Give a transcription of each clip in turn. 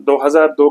2002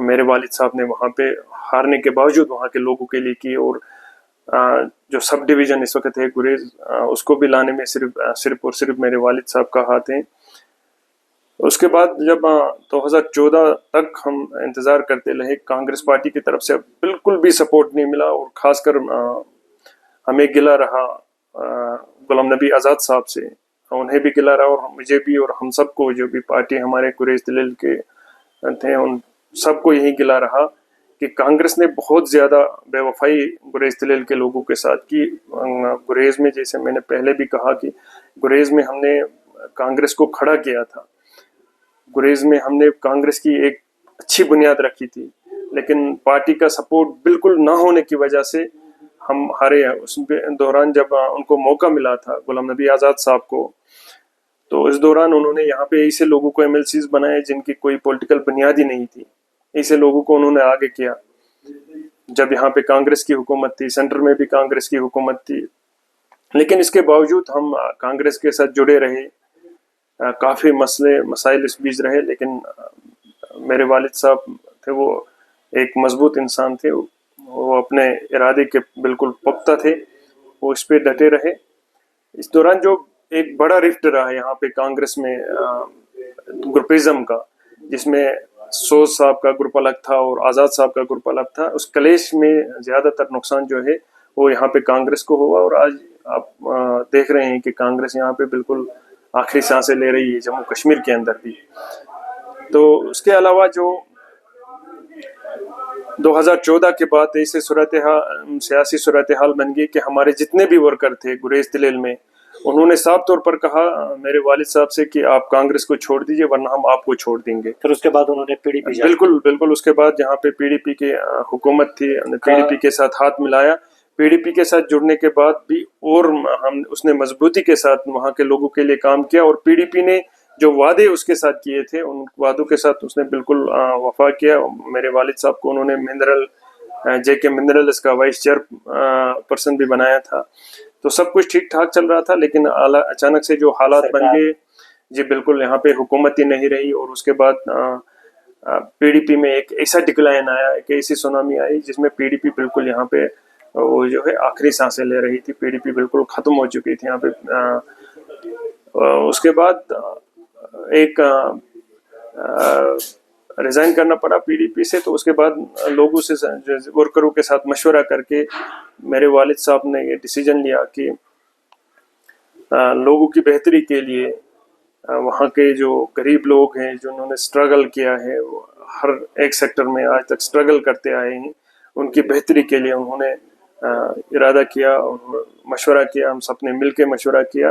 میرے والد صاحب نے وہاں پہ ہارنے کے باوجود وہاں کے لوگوں کے لیے کی، اور جو سب ڈویژن اس وقت ہے گریز، اس کو بھی لانے میں صرف اور صرف میرے والد صاحب کا ہاتھ ہے۔ اس کے بعد جب 2014 تک ہم انتظار کرتے رہے، کانگریس پارٹی کی طرف سے بالکل بھی سپورٹ نہیں ملا، اور خاص کر ہمیں گلا رہا غلام نبی آزاد صاحب سے، انہیں بھی گلا رہا، اور مجھے بھی اور ہم سب کو، جو بھی پارٹی ہمارے گریز دلیل کے تھے، ان سب کو یہی گلا رہا کہ کانگریس نے بہت زیادہ بے وفائی گریز دلیل کے لوگوں کے ساتھ کی۔ گریز میں، جیسے میں نے پہلے بھی کہا کہ گریز میں ہم نے کانگریس کو کھڑا کیا تھا، گریز میں ہم نے کانگریس کی ایک اچھی بنیاد رکھی تھی، لیکن پارٹی کا سپورٹ بالکل نہ ہونے کی وجہ سے ہم ہارے۔ اس دوران جب ان کو موقع ملا تھا غلام نبی آزاد صاحب کو، تو اس دوران انہوں نے یہاں پہ ایسے لوگوں کو MLCs بنائے جن کی کوئی پولیٹیکل بنیاد ہی نہیں تھی، ایسے لوگوں کو انہوں نے آگے کیا۔ جب یہاں پہ کانگریس کی حکومت تھی، سینٹر میں بھی کانگریس کی حکومت تھی، لیکن اس کے باوجود ہم کانگریس کے ساتھ جڑے رہے، کافی مسائل اس بیچ رہے، لیکن میرے والد صاحب تھے، وہ ایک مضبوط انسان تھے، وہ اپنے ارادے کے بالکل پختہ تھے، وہ اس پہ ڈٹے رہے۔ اس دوران جو ایک بڑا رفٹ رہا یہاں پہ کانگریس میں گروپزم کا، جس میں سوز صاحب کا گروپ الگ تھا اور آزاد صاحب کا گروپ الگ تھا، اس کلیش میں زیادہ تر نقصان جو ہے وہ یہاں پہ کانگریس کو ہوا، اور آج آپ دیکھ رہے ہیں کہ کانگریس یہاں پہ بالکل آخری سانسیں لے رہی ہے، جموں کشمیر کے اندر بھی۔ تو اس کے علاوہ جو 2014 کے بعد ایسے سیاسی صورتحال بن گئی کہ ہمارے جتنے بھی ورکر تھے گریز دلیل میں، انہوں نے صاف طور پر کہا میرے والد صاحب سے کہ آپ کانگریس کو چھوڑ دیجئے ورنہ ہم آپ کو چھوڑ دیں گے۔ پھر اس کے بعد انہوں نے PDP بالکل اس کے بعد یہاں پہ PDP کی حکومت تھی، PDP کے ساتھ ہاتھ ملایا۔ PDP کے ساتھ جڑنے کے بعد بھی اور اس نے مضبوطی کے ساتھ وہاں کے لوگوں کے لیے کام کیا، اور PDP نے جو وعدے اس کے ساتھ کیے تھے ان وعدوں کے ساتھ اس نے بالکل وفا کیا۔ میرے والد صاحب کو انہوں نے JK منرلز کا وائس چیئر پرسن بھی بنایا تھا، تو سب کچھ ٹھیک ٹھاک چل رہا تھا، لیکن اچانک سے جو حالات بن گئے، جی بالکل یہاں پہ حکومت ہی نہیں رہی، اور اس کے بعد PDP میں ایک ایسا ڈکلائن آیا، ایک ایسی سونامی آئی جس میں PDP بالکل یہاں پہ وہ جو ہے آخری سانسیں لے رہی تھی، PDP بالکل ختم ہو چکی تھی یہاں پہ۔ اس کے بعد ایک ریزائن کرنا پڑا PDP سے، تو اس کے بعد لوگوں سے، ورکروں کے ساتھ مشورہ کر کے میرے والد صاحب نے یہ ڈیسیجن لیا کہ لوگوں کی بہتری کے لیے، وہاں کے جو غریب لوگ ہیں جنہوں نے سٹرگل کیا ہے، وہ ہر ایک سیکٹر میں آج تک سٹرگل کرتے آئے ہیں، ان کی بہتری کے لیے انہوں نے ارادہ کیا اور مشورہ کیا، ہم سب نے مل کے مشورہ کیا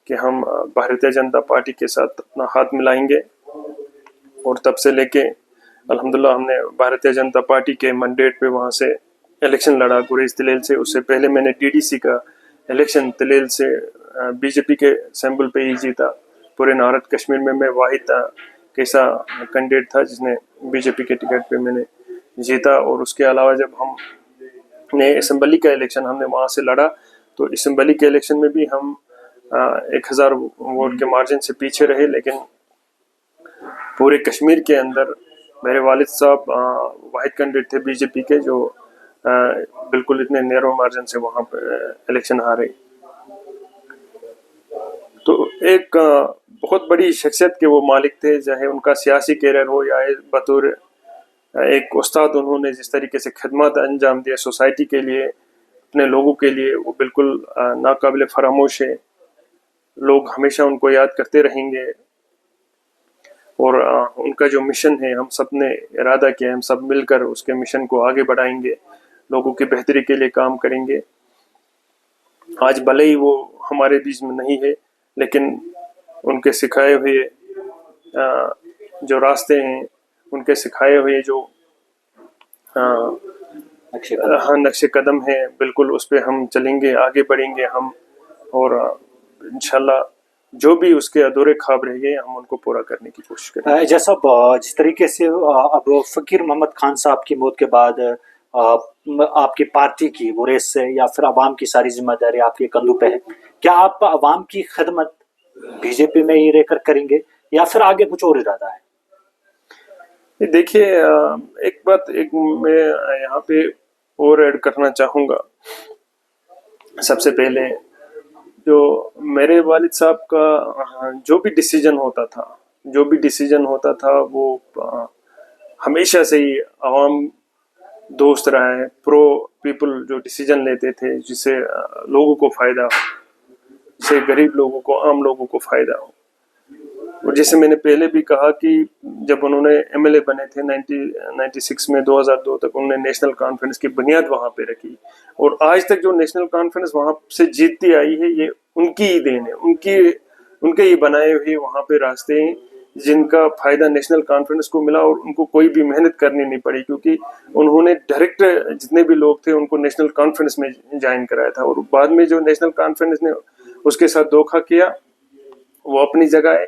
کہ ہم بھارتیہ جنتا پارٹی کے ساتھ اپنا ہاتھ ملائیں گے، اور تب سے لے کے الحمدللہ ہم نے بھارتیہ جنتا پارٹی کے منڈیٹ پہ وہاں سے الیکشن لڑا گریز دلیل سے۔ اس سے پہلے میں نے DDC کا الیکشن دلیل سے BJP کے سیمبل پہ ہی جیتا، پورے نارتھ کشمیر میں واحد کیسا کینڈیڈیٹ تھا جس نے BJP کے ٹکٹ پہ میں نے جیتا۔ اور اس کے علاوہ جب ہم نے اسمبلی کا الیکشن ہم نے وہاں سے لڑا، تو اسمبلی کے الیکشن میں بھی ہم 1000 ووٹ کے مارجن سے پیچھے رہے، لیکن پورے کشمیر کے اندر میرے والد صاحب واحد کینڈیڈیٹ تھے BJP کے جو بالکل اتنے نیرو مارجن سے وہاں پہ الیکشن ہارے۔ تو ایک بہت بڑی شخصیت کے وہ مالک تھے، چاہے ان کا سیاسی کیریئر ہو یا بطور ایک استاد انہوں نے جس طریقے سے خدمات انجام دیا سوسائٹی کے لیے، اپنے لوگوں کے لیے، وہ بالکل ناقابل فراموش ہے۔ لوگ ہمیشہ ان کو یاد کرتے رہیں گے، اور ان کا جو مشن ہے، ہم سب نے ارادہ کیا، ہم سب مل کر اس کے مشن کو آگے بڑھائیں گے، لوگوں کی بہتری کے لیے کام کریں گے۔ آج بھلے ہی وہ ہمارے بیچ میں نہیں ہے، لیکن ان کے سکھائے ہوئے جو راستے ہیں، ان کے سکھائے ہوئے جو نقش قدم ہیں، بالکل اس پہ ہم چلیں گے، آگے بڑھیں گے ہم، اور انشاءاللہ جو بھی اس کے ادھورے خواب رہ گئے ہم ان کو پورا کرنے کی کوشش کریں گے۔ جیسا جس طریقے سے اب فقیر محمد خان صاحب کی موت کے بعد آپ کی پارٹی کی گریز سے یا پھر عوام کی ساری ذمہ داری آپ کے کندھوں پہ ہے، کیا آپ عوام کی خدمت BJP میں ہی رہ کر کریں گے یا پھر آگے کچھ اور ارادہ ہے؟ دیکھیے ایک بات میں یہاں پہ اور ایڈ کرنا چاہوں گا. سب سے پہلے جو میرے والد صاحب کا جو بھی ڈیسیجن ہوتا تھا وہ ہمیشہ سے ہی عوام دوست رہا ہے. پرو پیپل جو ڈیسیجن لیتے تھے جس سے لوگوں کو فائدہ ہو, جس سے غریب لوگوں کو, عام لوگوں کو فائدہ ہو. اور جیسے میں نے پہلے بھی کہا کہ جب انہوں نے ایم ایل اے بنے تھے 1996 میں 2002 تک انہوں نے نیشنل کانفرنس کی بنیاد وہاں پہ رکھی, اور آج تک جو نیشنل کانفرنس وہاں سے جیتتی آئی ہے یہ ان کی ہی دین ہے, ان کے ہی بنائے ہوئے وہاں پہ راستے ہیں جن کا فائدہ نیشنل کانفرنس کو ملا, اور ان کو کوئی بھی محنت کرنی نہیں پڑی کیونکہ انہوں نے ڈائریکٹ جتنے بھی لوگ تھے ان کو نیشنل کانفرنس میں جوائن کرایا تھا. اور بعد میں جو نیشنل کانفرنس نے اس کے ساتھ دھوکہ کیا وہ اپنی جگہ ہے.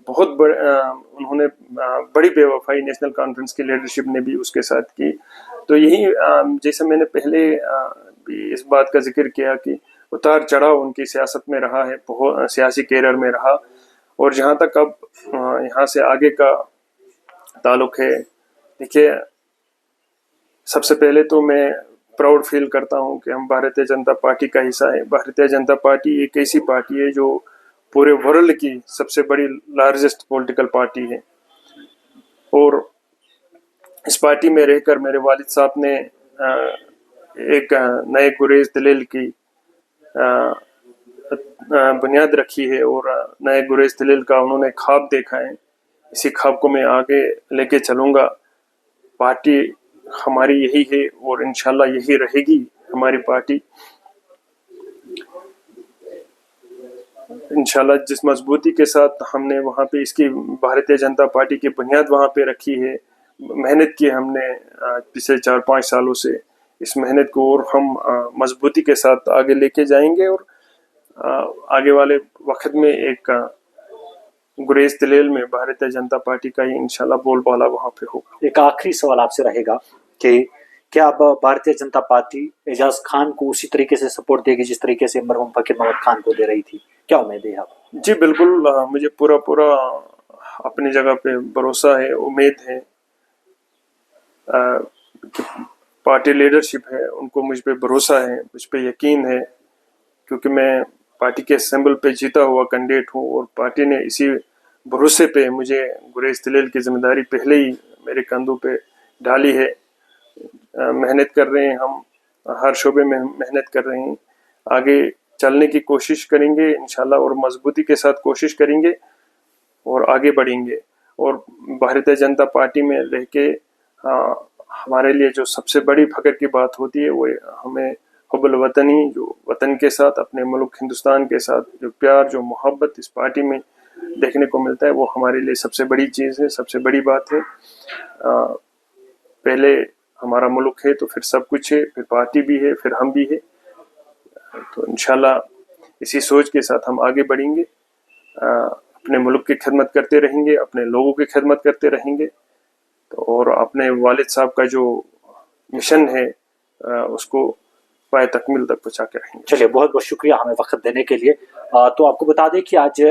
بہت انہوں نے بڑی بے وفائی نیشنل کانفرنس کی لیڈرشپ نے بھی اس کے ساتھ کی. تو یہی جیسے میں نے پہلے بھی اس بات کا ذکر کیا کہ اتار چڑھاؤ ان کی سیاست میں رہا ہے, بہت سیاسی کیریئر میں رہا. اور جہاں تک اب یہاں سے آگے کا تعلق ہے, دیکھیے سب سے پہلے تو میں پراؤڈ فیل کرتا ہوں کہ ہم بھارتیہ جنتا پارٹی کا حصہ ہے. بھارتیہ جنتا پارٹی ایک ایسی پارٹی ہے جو پورے ورلڈ کی سب سے بڑی لارجسٹ پولیٹیکل پارٹی ہے, اور اس پارٹی میں رہ کر میرے والد صاحب نے ایک نئے گریز دلیل کی بنیاد رکھی ہے, اور نئے گریز دلیل کا انہوں نے خواب دیکھا ہے. اسی خواب کو میں آگے لے کے چلوں گا. پارٹی ہماری یہی ہے اور انشاءاللہ یہی رہے گی ہماری پارٹی. انشاءاللہ جس مضبوطی کے ساتھ ہم نے وہاں پہ اس کی بھارتیہ جنتا پارٹی کی بنیاد وہاں پہ رکھی ہے, محنت کی ہم نے پچھلے 4-5 سالوں سے, اس محنت کو اور ہم مضبوطی کے ساتھ آگے لے کے جائیں گے, اور آگے والے وقت میں ایک گریز دلیل میں بھارتیہ جنتا پارٹی کا ہی انشاءاللہ بول بالا وہاں پہ ہوگا. ایک آخری سوال آپ سے رہے گا کہ کیا اب بھارتیہ جنتا پارٹی اعجاز خان کو اسی طریقے سے سپورٹ دے گی جس طریقے سے مرحوم فقیر محمد خان کو دے رہی تھی؟ کیا امید ہے آپ؟ جی بالکل, مجھے پورا اپنی جگہ پہ بھروسہ ہے, امید ہے. پارٹی لیڈرشپ ہے ان کو مجھ پہ بھروسہ ہے, مجھ پہ یقین ہے, کیونکہ میں پارٹی کے اسمبل پہ جیتا ہوا کینڈیڈیٹ ہوں, اور پارٹی نے اسی بھروسے پہ مجھے گریز دلیل کی ذمہ داری پہلے ہی میرے کندھوں پہ ڈالی ہے. محنت کر رہے ہیں ہم, ہر شعبے میں محنت کر رہے ہیں, آگے چلنے کی کوشش کریں گے انشاءاللہ, اور مضبوطی کے ساتھ کوشش کریں گے اور آگے بڑھیں گے. اور بھارتیہ جنتا پارٹی میں رہ کے ہمارے لیے جو سب سے بڑی فخر کی بات ہوتی ہے وہ ہمیں حب الوطنی, جو وطن کے ساتھ, اپنے ملک ہندوستان کے ساتھ جو پیار, جو محبت اس پارٹی میں دیکھنے کو ملتا ہے, وہ ہمارے لیے سب سے بڑی چیز ہے, سب سے بڑی بات ہے. پہلے ہمارا ملک ہے تو پھر سب کچھ ہے, پھر پارٹی بھی ہے, پھر ہم بھی ہے. تو انشاءاللہ اسی سوچ کے ساتھ ہم آگے بڑھیں گے, اپنے ملک کی خدمت کرتے رہیں گے, اپنے لوگوں کی خدمت کرتے رہیں گے, اور اپنے والد صاحب کا جو مشن ہے اس کو پائے تکمیل تک پہنچا کے رہیں گے. چلیے, بہت بہت شکریہ ہمیں وقت دینے کے لیے. تو آپ کو بتا دیں کہ آج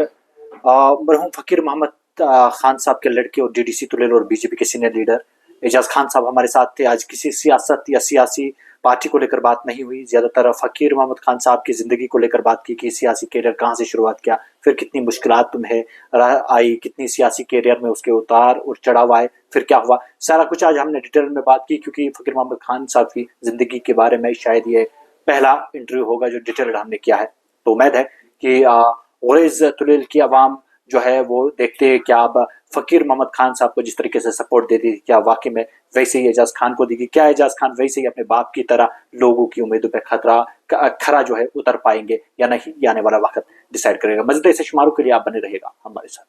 مرحوم فقیر محمد خان صاحب کے لڑکے اور ڈی ڈی سی تلیل اور بی جے پی کے سینئر لیڈر اعجاز خان صاحب ہمارے ساتھ تھے. آج کسی سیاست یا سیاسی پارٹی کو لے کر بات نہیں ہوئی, زیادہ تر فقیر محمد خان صاحب کی زندگی کو لے کر بات کی کہ سیاسی کیریئر کہاں سے شروعات کیا, پھر کتنی مشکلات تمہیں آئی, کتنی سیاسی کیریئر میں اس کے اتار اور چڑھاؤ آئے, پھر کیا ہوا, سارا کچھ آج ہم نے ڈیٹیل میں بات کی, کیونکہ فقیر محمد خان صاحب کی زندگی کے بارے میں شاید یہ پہلا انٹرویو ہوگا جو ڈیٹیل ہم نے کیا ہے. تو امید ہے کہ گریز دلیل کی عوام جو ہے وہ دیکھتے ہیں کیا اب فقیر محمد خان صاحب کو جس طریقے سے سپورٹ دیتی تھی کیا واقعی میں ویسے ہی اعجاز خان کو دے گی, کیا اعجاز خان ویسے ہی اپنے باپ کی طرح لوگوں کی امیدوں پہ کھرا جو ہے اتر پائیں گے یا نہیں, یہ آنے والا وقت ڈیسائیڈ کرے گا. مزید ایسے شماروں کے لیے آپ بنے رہے گا ہمارے ساتھ.